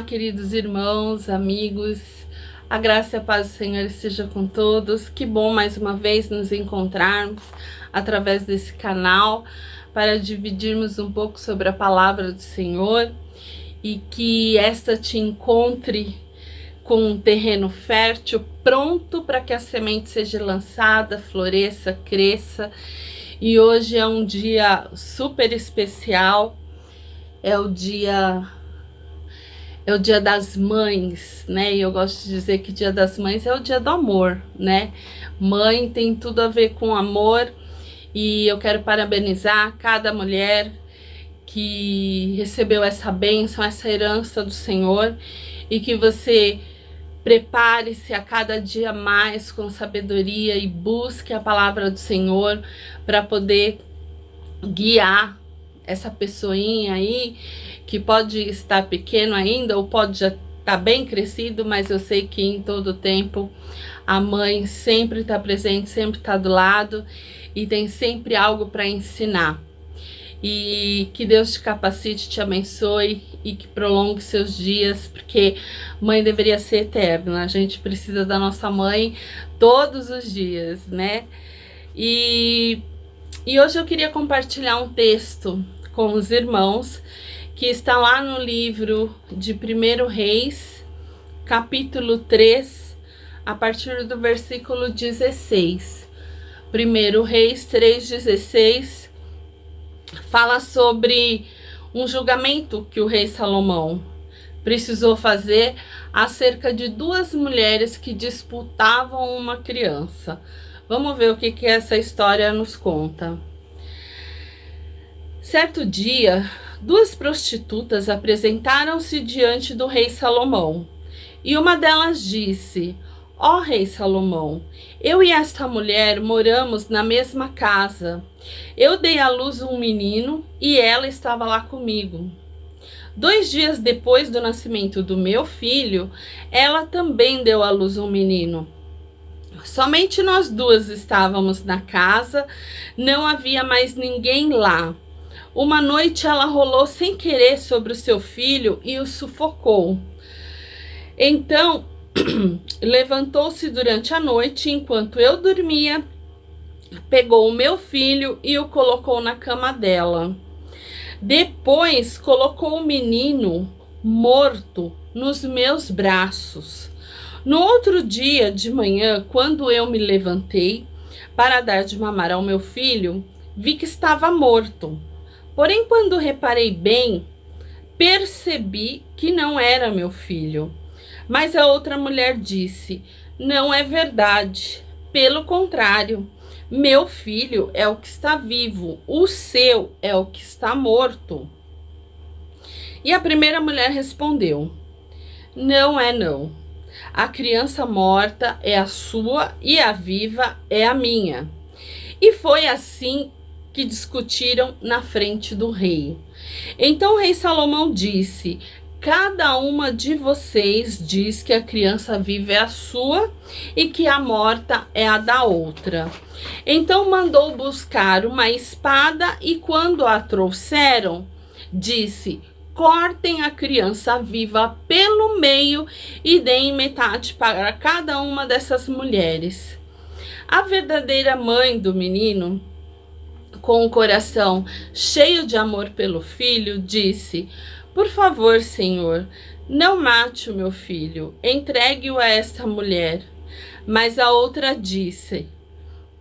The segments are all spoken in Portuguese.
Olá, queridos irmãos, amigos, a graça e a paz do Senhor esteja com todos. Que bom mais uma vez nos encontrarmos através desse canal para dividirmos um pouco sobre a palavra do Senhor e que esta te encontre com um terreno fértil, pronto para que a semente seja lançada, floresça, cresça. E hoje é um dia super especial, é o dia das mães, né? E eu gosto de dizer que Dia das Mães é o dia do amor, né? Mãe tem tudo a ver com amor e eu quero parabenizar cada mulher que recebeu essa bênção, essa herança do Senhor, e que você prepare-se a cada dia mais com sabedoria e busque a palavra do Senhor para poder guiar essa pessoinha aí que pode estar pequeno ainda ou pode já estar bem crescido, mas eu sei que em todo tempo a mãe sempre está presente, sempre está do lado e tem sempre algo para ensinar. E que Deus te capacite, te abençoe e que prolongue seus dias, porque mãe deveria ser eterna. A gente precisa da nossa mãe todos os dias, né? E hoje eu queria compartilhar um texto com os irmãos que está lá no livro de 1 Reis, capítulo 3, a partir do versículo 16. 1 Reis 3,16 fala sobre um julgamento que o rei Salomão precisou fazer acerca de duas mulheres que disputavam uma criança. Vamos ver o que essa história nos conta. Certo dia, duas prostitutas apresentaram-se diante do rei Salomão, e uma delas disse: Ó rei Salomão, eu e esta mulher moramos na mesma casa. Eu dei à luz um menino e ela estava lá comigo. 2 dias depois do nascimento do meu filho, ela também deu à luz um menino. Somente nós duas estávamos na casa, não havia mais ninguém lá. Uma noite ela rolou sem querer sobre o seu filho e o sufocou. Então, levantou-se durante a noite enquanto eu dormia, pegou o meu filho e o colocou na cama dela. Depois colocou o menino morto nos meus braços. No outro dia de manhã, quando eu me levantei para dar de mamar ao meu filho, vi que estava morto. Porém, quando reparei bem, percebi que não era meu filho. Mas a outra mulher disse: não é verdade. Pelo contrário, meu filho é o que está vivo, o seu é o que está morto. E a primeira mulher respondeu: não é não. A criança morta é a sua e a viva é a minha. E foi assim que discutiram na frente do rei. Então o rei Salomão disse: cada uma de vocês diz que a criança viva é a sua e que a morta é a da outra. Então mandou buscar uma espada e quando a trouxeram, disse: cortem a criança viva pelo meio e deem metade para cada uma dessas mulheres. A verdadeira mãe do menino, com o coração cheio de amor pelo filho, disse: por favor, Senhor, não mate o meu filho, entregue-o a esta mulher. Mas a outra disse: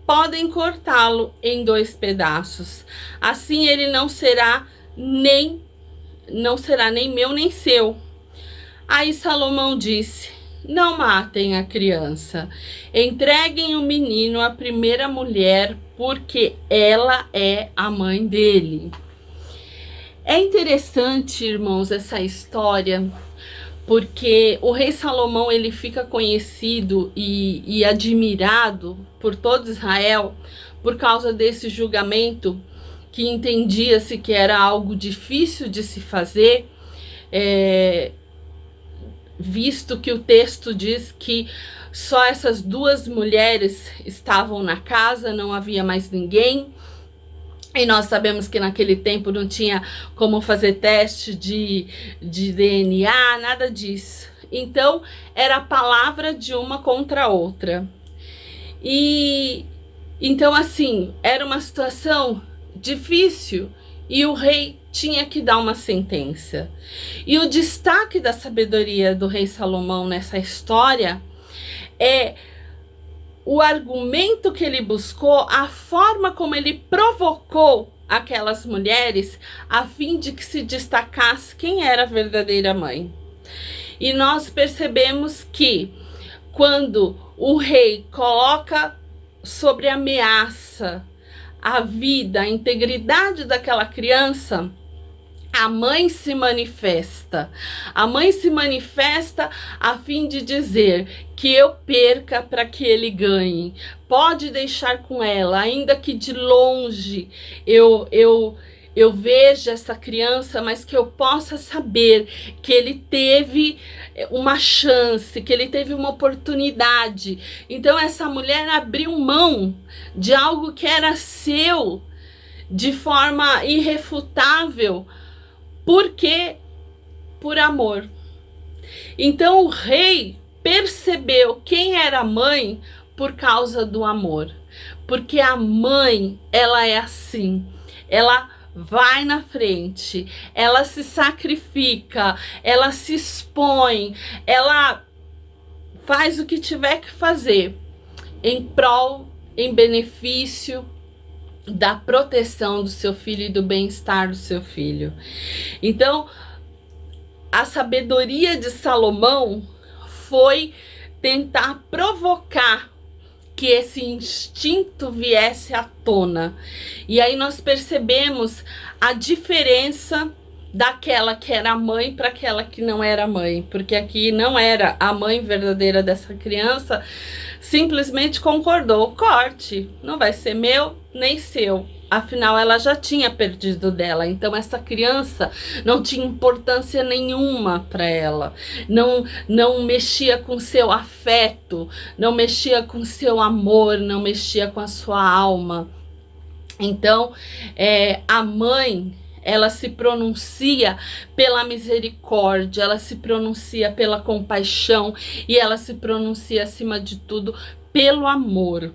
podem cortá-lo em 2 pedaços, assim ele não será nem meu nem seu. Aí Salomão disse: não matem a criança, entreguem o menino à primeira mulher, porque ela é a mãe dele. É interessante, irmãos, essa história, porque o rei Salomão ele fica conhecido e admirado por todo Israel por causa desse julgamento que entendia-se que era algo difícil de se fazer, visto que o texto diz que só essas duas mulheres estavam na casa, não havia mais ninguém. E nós sabemos que naquele tempo não tinha como fazer teste de DNA, nada disso. Então, era a palavra de uma contra a outra. E então, assim, era uma situação difícil e o rei tinha que dar uma sentença. E o destaque da sabedoria do rei Salomão nessa história é o argumento que ele buscou, a forma como ele provocou aquelas mulheres a fim de que se destacasse quem era a verdadeira mãe. E nós percebemos que quando o rei coloca sobre ameaça a vida, a integridade daquela criança, a mãe se manifesta. A mãe se manifesta a fim de dizer que eu perca para que ele ganhe. Pode deixar com ela, ainda que de longe eu veja essa criança, mas que eu possa saber que ele teve uma chance, que ele teve uma oportunidade. Então essa mulher abriu mão de algo que era seu de forma irrefutável. Por quê? Por amor. Então o rei percebeu quem era a mãe por causa do amor. Porque a mãe, ela é assim, ela vai na frente, ela se sacrifica, ela se expõe, ela faz o que tiver que fazer em prol, em benefício da proteção do seu filho e do bem-estar do seu filho. Então, a sabedoria de Salomão foi tentar provocar que esse instinto viesse à tona. E aí nós percebemos a diferença daquela que era mãe para aquela que não era mãe, porque aqui não era a mãe verdadeira dessa criança, simplesmente concordou, corte, não vai ser meu nem seu. Afinal, ela já tinha perdido dela, então essa criança não tinha importância nenhuma para ela, não mexia com seu afeto, não mexia com seu amor, não mexia com a sua alma. Então, a mãe, ela se pronuncia pela misericórdia, ela se pronuncia pela compaixão e ela se pronuncia, acima de tudo, pelo amor.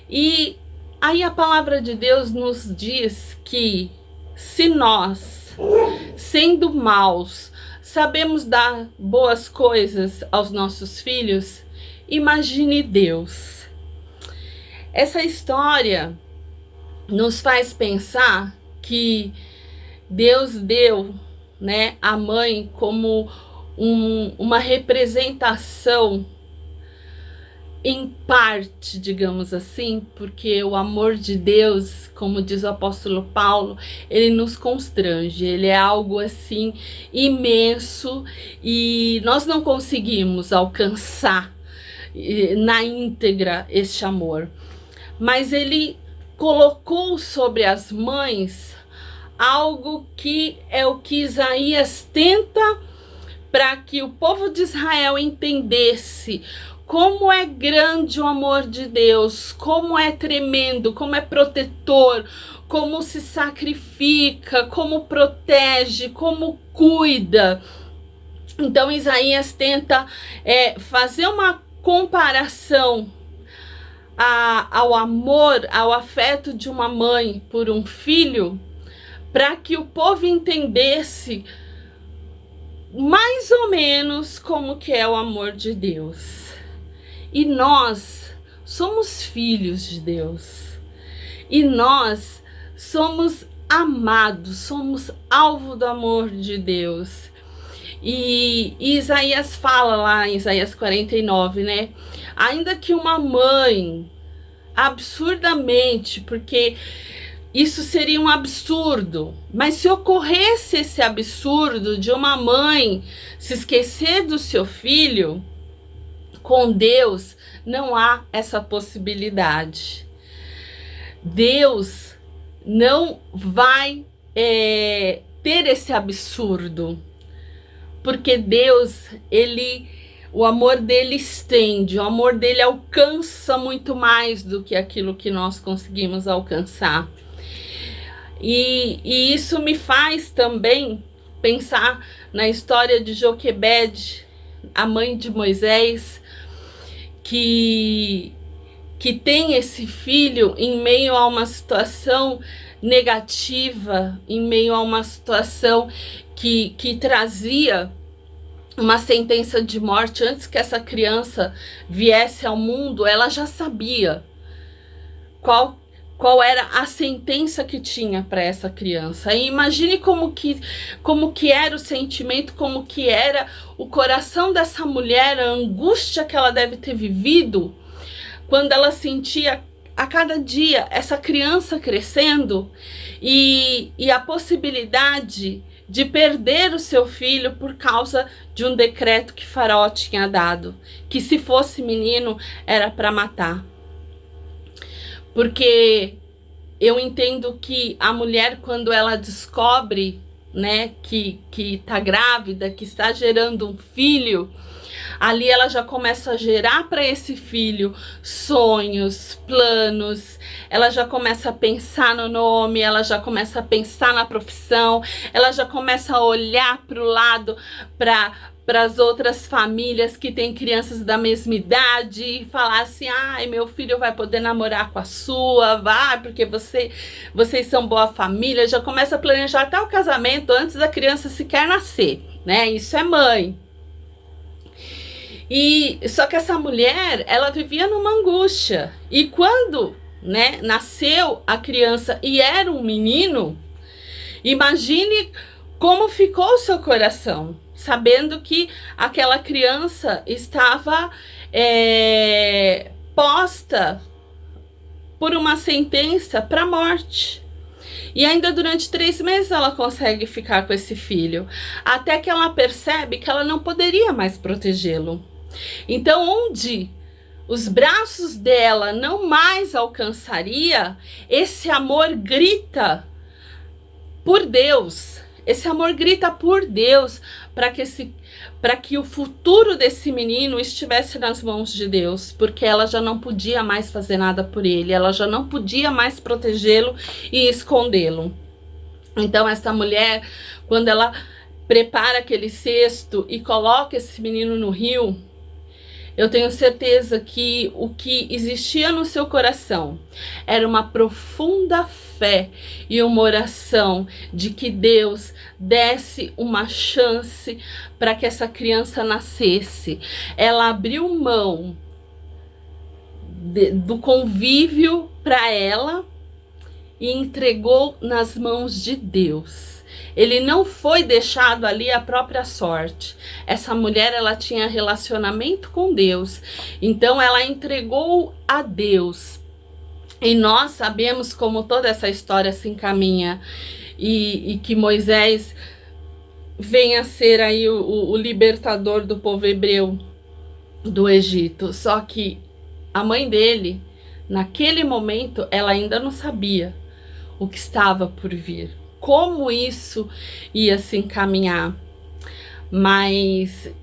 E aí a palavra de Deus nos diz que se nós, sendo maus, sabemos dar boas coisas aos nossos filhos, imagine Deus. Essa história nos faz pensar que Deus deu, né, a mãe como uma representação em parte, digamos assim, porque o amor de Deus, como diz o apóstolo Paulo, ele nos constrange, ele é algo assim imenso e nós não conseguimos alcançar na íntegra este amor, mas ele colocou sobre as mães algo que é o que Isaías tenta para que o povo de Israel entendesse como é grande o amor de Deus, como é tremendo, como é protetor, como se sacrifica, como protege, como cuida. Então Isaías tenta fazer uma comparação ao amor, ao afeto de uma mãe por um filho, para que o povo entendesse mais ou menos como que é o amor de Deus. E nós somos filhos de Deus. E nós somos amados, somos alvo do amor de Deus. E Isaías fala lá em Isaías 49, né? Ainda que uma mãe, absurdamente, porque isso seria um absurdo, mas se ocorresse esse absurdo de uma mãe se esquecer do seu filho, com Deus não há essa possibilidade. Deus não vai ter esse absurdo, porque Deus, o amor dele estende, o amor dele alcança muito mais do que aquilo que nós conseguimos alcançar. E isso me faz também pensar na história de Joquebede, a mãe de Moisés, que tem esse filho em meio a uma situação negativa, em meio a uma situação que trazia uma sentença de morte. Antes que essa criança viesse ao mundo, ela já sabia qual era a sentença que tinha para essa criança. E imagine como que era o sentimento, como que era o coração dessa mulher, a angústia que ela deve ter vivido quando ela sentia a cada dia essa criança crescendo e a possibilidade de perder o seu filho por causa de um decreto que Faraó tinha dado, que se fosse menino era para matar. Porque eu entendo que a mulher, quando ela descobre, né, que tá grávida, que está gerando um filho, ali ela já começa a gerar para esse filho sonhos, planos, ela já começa a pensar no nome, ela já começa a pensar na profissão, ela já começa a olhar para o lado, para as outras famílias que têm crianças da mesma idade e falar assim: ai, meu filho vai poder namorar com a sua, vai, porque vocês são boa família. Já começa a planejar até o casamento antes da criança sequer nascer, né? Isso é mãe. E só que essa mulher, ela vivia numa angústia. E quando, né, nasceu a criança e era um menino, imagine como ficou o seu coração, sabendo que aquela criança estava posta por uma sentença para a morte. E ainda durante 3 meses ela consegue ficar com esse filho, até que ela percebe que ela não poderia mais protegê-lo. Então, onde os braços dela não mais alcançaria, esse amor grita por Deus. Esse amor grita por Deus para que o futuro desse menino estivesse nas mãos de Deus, porque ela já não podia mais fazer nada por ele, ela já não podia mais protegê-lo e escondê-lo. Então essa mulher, quando ela prepara aquele cesto e coloca esse menino no rio, eu tenho certeza que o que existia no seu coração era uma profunda fé e uma oração de que Deus desse uma chance para que essa criança nascesse. Ela abriu mão do convívio para ela e entregou nas mãos de Deus. Ele não foi deixado ali à própria sorte. Essa mulher, ela tinha relacionamento com Deus, então ela entregou a Deus. E nós sabemos como toda essa história se encaminha e que Moisés venha a ser aí o libertador do povo hebreu do Egito. Só que a mãe dele, naquele momento, ela ainda não sabia o que estava por vir, como isso ia se encaminhar. Mas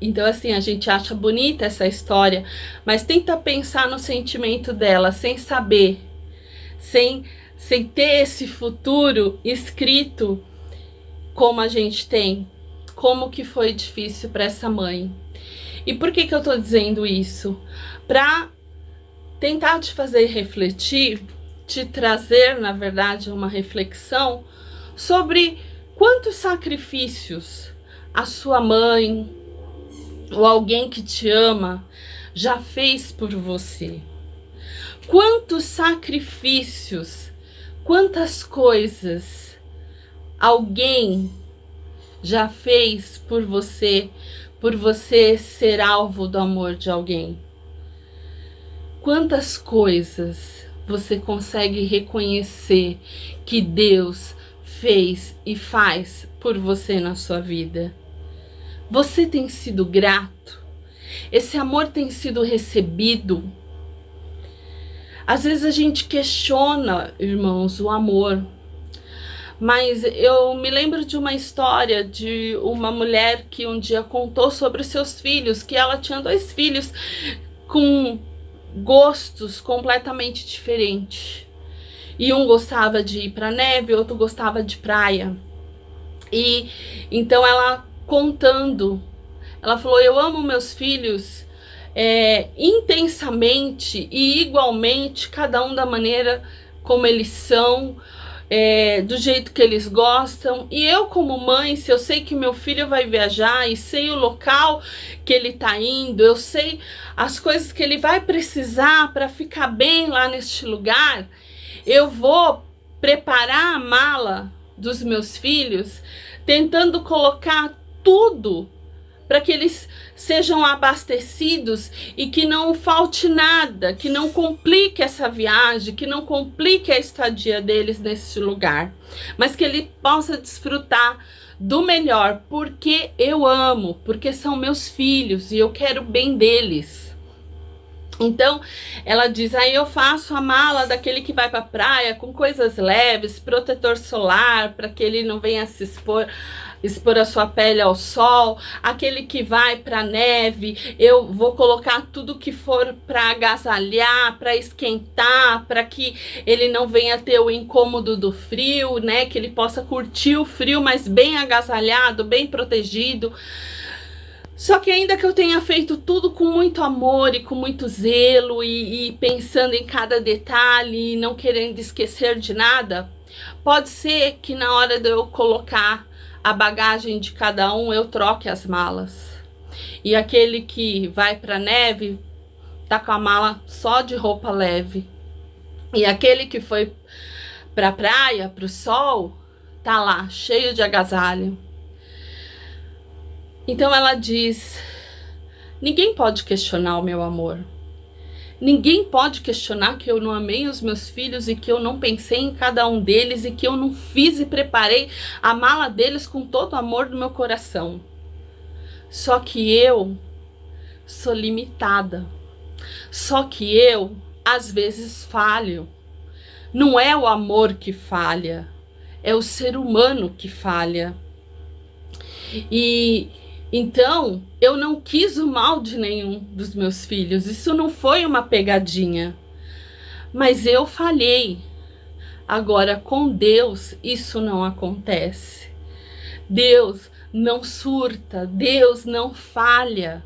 então assim, a gente acha bonita essa história, mas tenta pensar no sentimento dela, sem saber, sem ter esse futuro escrito como a gente tem. Como que foi difícil para essa mãe. E por que eu tô dizendo isso? Para tentar te fazer refletir, te trazer, na verdade, uma reflexão sobre quantos sacrifícios a sua mãe ou alguém que te ama já fez por você. Quantos sacrifícios, quantas coisas alguém já fez por você ser alvo do amor de alguém. Quantas coisas você consegue reconhecer que Deus fez e faz por você na sua vida? Você tem sido grato? Esse amor tem sido recebido? Às vezes a gente questiona, irmãos, o amor. Mas eu me lembro de uma história de uma mulher que um dia contou sobre os seus filhos, que ela tinha 2 filhos com gostos completamente diferentes. E um gostava de ir para neve, outro gostava de praia. E então ela contando, ela falou: eu amo meus filhos intensamente e igualmente, cada um da maneira como eles são, do jeito que eles gostam. E eu, como mãe, se eu sei que meu filho vai viajar e sei o local que ele tá indo, eu sei as coisas que ele vai precisar para ficar bem lá neste lugar, eu vou preparar a mala dos meus filhos, tentando colocar tudo para que eles sejam abastecidos e que não falte nada, que não complique essa viagem, que não complique a estadia deles nesse lugar, mas que ele possa desfrutar do melhor, porque eu amo, porque são meus filhos e eu quero o bem deles. Então, ela diz: aí eu faço a mala daquele que vai para a praia com coisas leves, protetor solar, para que ele não venha se expor a sua pele ao sol. Aquele que vai para neve, eu vou colocar tudo que for para agasalhar, para esquentar, para que ele não venha ter o incômodo do frio, né? Que ele possa curtir o frio, mas bem agasalhado, bem protegido. Só que ainda que eu tenha feito tudo com muito amor e com muito zelo e pensando em cada detalhe e não querendo esquecer de nada, pode ser que na hora de eu colocar a bagagem de cada um, eu troque as malas. E aquele que vai para neve tá com a mala só de roupa leve. E aquele que foi para a praia, para o sol, tá lá cheio de agasalho. Então ela diz: ninguém pode questionar o meu amor. Ninguém pode questionar que eu não amei os meus filhos e que eu não pensei em cada um deles e que eu não fiz e preparei a mala deles com todo o amor do meu coração. Só que eu sou limitada. Só que eu, às vezes, falho. Não é o amor que falha, é o ser humano que falha. E então, eu não quis o mal de nenhum dos meus filhos. Isso não foi uma pegadinha. Mas eu falhei. Agora, com Deus, isso não acontece. Deus não surta. Deus não falha.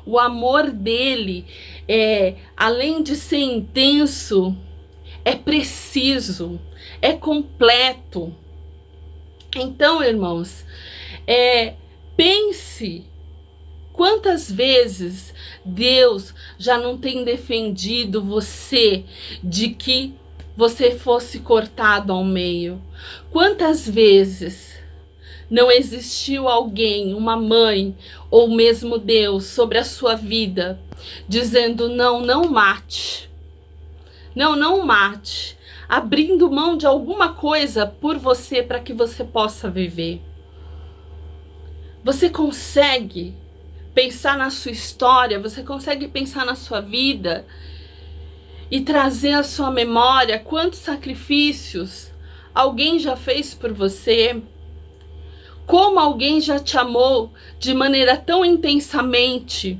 O amor dele, além de ser intenso, é preciso, é completo. Então, irmãos, pense quantas vezes Deus já não tem defendido você de que você fosse cortado ao meio. Quantas vezes não existiu alguém, uma mãe ou mesmo Deus sobre a sua vida, dizendo: não, não mate. Não, não mate. Abrindo mão de alguma coisa por você para que você possa viver. Você consegue pensar na sua história, você consegue pensar na sua vida e trazer à sua memória quantos sacrifícios alguém já fez por você, como alguém já te amou de maneira tão intensamente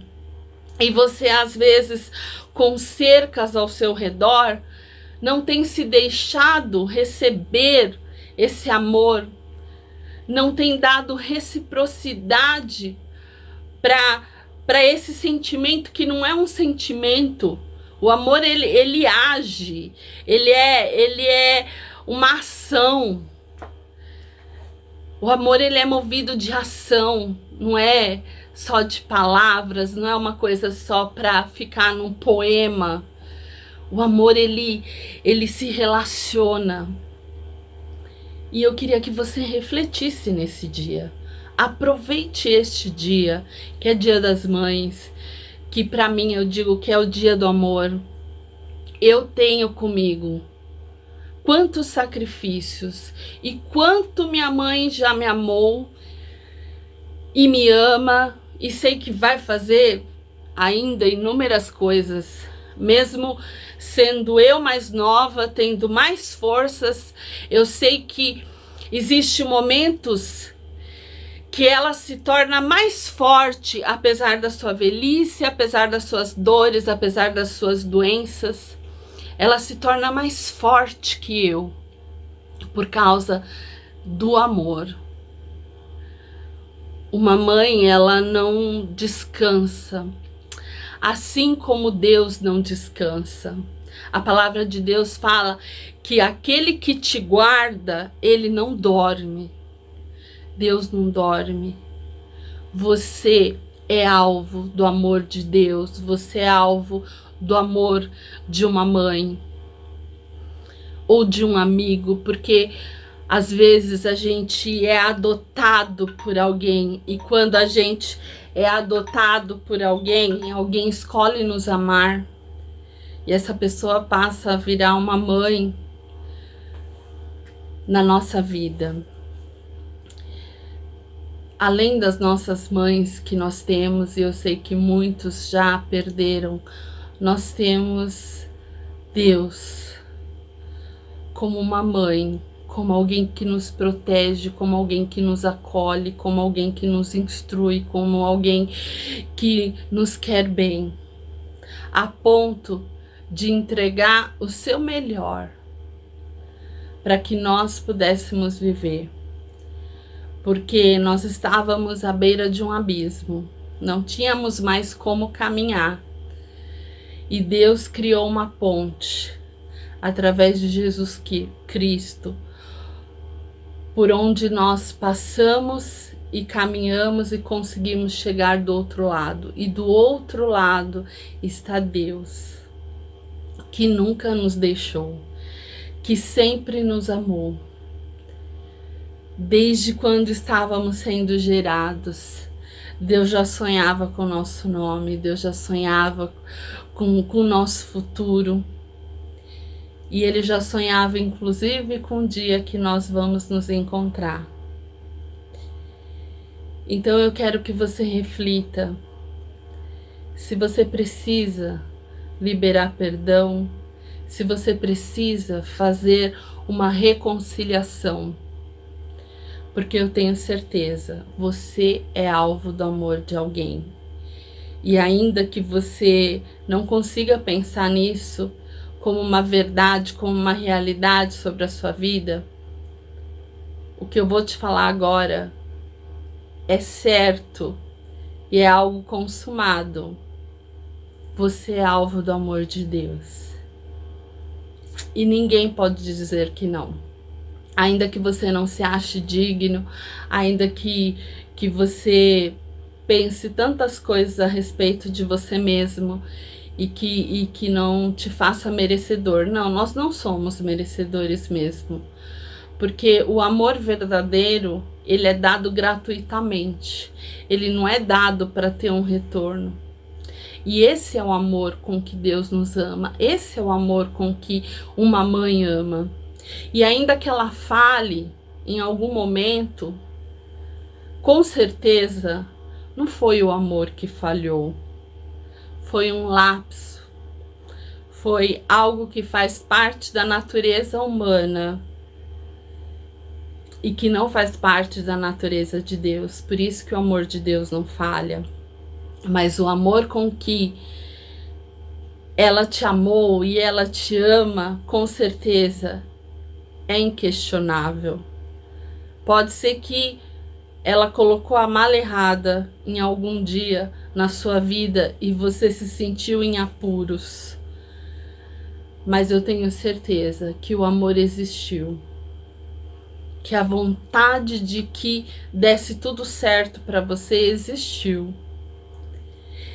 e você, às vezes, com cercas ao seu redor, não tem se deixado receber esse amor, não tem dado reciprocidade para esse sentimento que não é um sentimento. O amor, ele age, ele é uma ação. O amor, ele é movido de ação, não é só de palavras, não é uma coisa só para ficar num poema. O amor, ele se relaciona. E eu queria que você refletisse nesse dia. Aproveite este dia, que é Dia das Mães, que para mim eu digo que é o dia do amor. Eu tenho comigo quantos sacrifícios e quanto minha mãe já me amou e me ama e sei que vai fazer ainda inúmeras coisas, mesmo sendo eu mais nova, tendo mais forças. Eu sei que existem momentos que ela se torna mais forte, apesar da sua velhice, apesar das suas dores, apesar das suas doenças. ela se torna mais forte que eu por causa do amor. Uma mãe, ela não descansa, assim como Deus não descansa. A palavra de Deus fala que aquele que te guarda, ele não dorme. Deus não dorme. Você é alvo do amor de Deus, você é alvo do amor de uma mãe ou de um amigo, porque às vezes a gente é adotado por alguém, e quando a gente é adotado por alguém, alguém escolhe nos amar, e essa pessoa passa a virar uma mãe na nossa vida. Além das nossas mães que nós temos, e eu sei que muitos já perderam, nós temos Deus como uma mãe, como alguém que nos protege, como alguém que nos acolhe, como alguém que nos instrui, como alguém que nos quer bem, a ponto de entregar o seu melhor para que nós pudéssemos viver. Porque nós estávamos à beira de um abismo, não tínhamos mais como caminhar. E Deus criou uma ponte através de Jesus Cristo, por onde nós passamos e caminhamos e conseguimos chegar do outro lado. E do outro lado está Deus, que nunca nos deixou, que sempre nos amou. Desde quando estávamos sendo gerados, Deus já sonhava com o nosso nome, Deus já sonhava com o nosso futuro. E Ele já sonhava, inclusive, com o dia que nós vamos nos encontrar. Então eu quero que você reflita. Se você precisa liberar perdão, se você precisa fazer uma reconciliação, porque eu tenho certeza, você é alvo do amor de alguém. E ainda que você não consiga pensar nisso como uma verdade, como uma realidade sobre a sua vida, o que eu vou te falar agora é certo e é algo consumado. Você é alvo do amor de Deus. E ninguém pode dizer que não. Ainda que você não se ache digno, ainda que você pense tantas coisas a respeito de você mesmo e que não te faça merecedor. Não, nós não somos merecedores mesmo. Porque o amor verdadeiro, ele é dado gratuitamente. Ele não é dado para ter um retorno. E esse é o amor com que Deus nos ama. Esse é o amor com que uma mãe ama. E ainda que ela fale em algum momento, com certeza não foi o amor que falhou, foi um lapso, foi algo que faz parte da natureza humana e que não faz parte da natureza de Deus. Por isso que o amor de Deus não falha, mas o amor com que ela te amou e ela te ama, com certeza é inquestionável. Pode ser que ela colocou a mala errada em algum dia na sua vida e você se sentiu em apuros. Mas eu tenho certeza que o amor existiu. Que a vontade de que desse tudo certo para você existiu.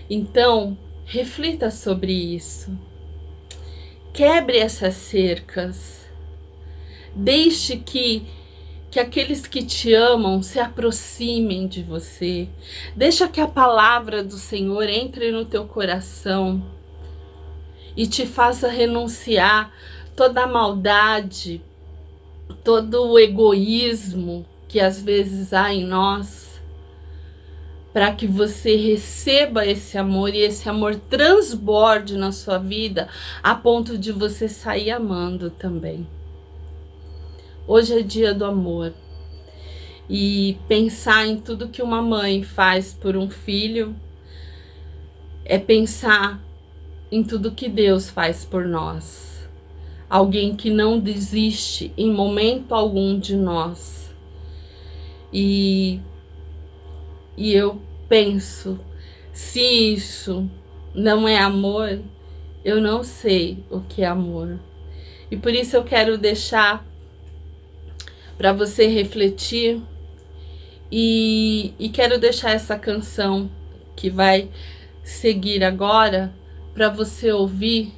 Então, reflita sobre isso. Quebre essas cercas. Deixe que aqueles que te amam se aproximem de você. Deixa que a palavra do Senhor entre no teu coração e te faça renunciar toda a maldade, todo o egoísmo que às vezes há em nós, para que você receba esse amor e esse amor transborde na sua vida a ponto de você sair amando também. Hoje é dia do amor, e pensar em tudo que uma mãe faz por um filho é pensar em tudo que Deus faz por nós. alguém que não desiste em momento algum de nós. E eu penso, se isso não é amor, eu não sei o que é amor. E por isso eu quero deixar para você refletir e quero deixar essa canção que vai seguir agora para você ouvir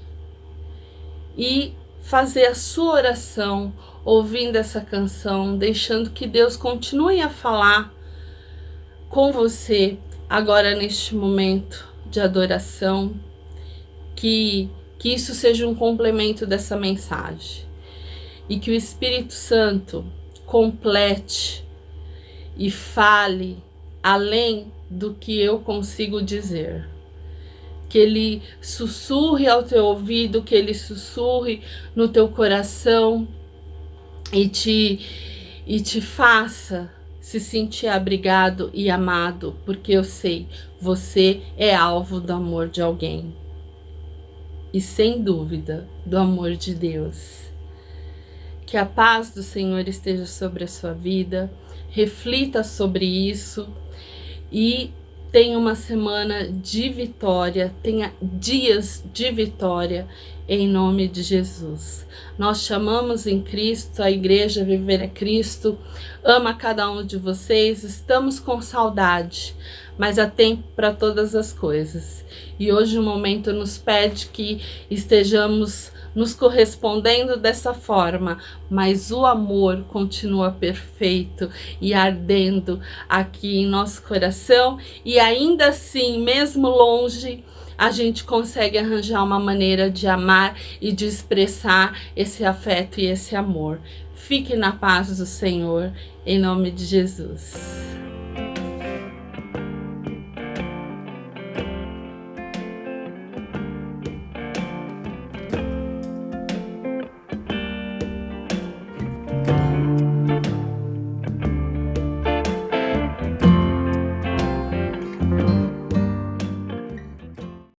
e fazer a sua oração ouvindo essa canção, deixando que Deus continue a falar com você agora neste momento de adoração, que isso seja um complemento dessa mensagem e que o Espírito Santo complete e fale além do que eu consigo dizer. Que Ele sussurre ao teu ouvido, que Ele sussurre no teu coração e te faça se sentir abrigado e amado, porque eu sei, você é alvo do amor de alguém. E sem dúvida, do amor de Deus. Que a paz do Senhor esteja sobre a sua vida, reflita sobre isso e tenha uma semana de vitória, tenha dias de vitória em nome de Jesus. Nós chamamos em Cristo, a igreja Viver é Cristo, ama cada um de vocês, estamos com saudade, mas há tempo para todas as coisas. E hoje o momento nos pede que estejamos nos correspondendo dessa forma, mas o amor continua perfeito e ardendo aqui em nosso coração, e ainda assim, mesmo longe, a gente consegue arranjar uma maneira de amar e de expressar esse afeto e esse amor. Fique na paz do Senhor, em nome de Jesus.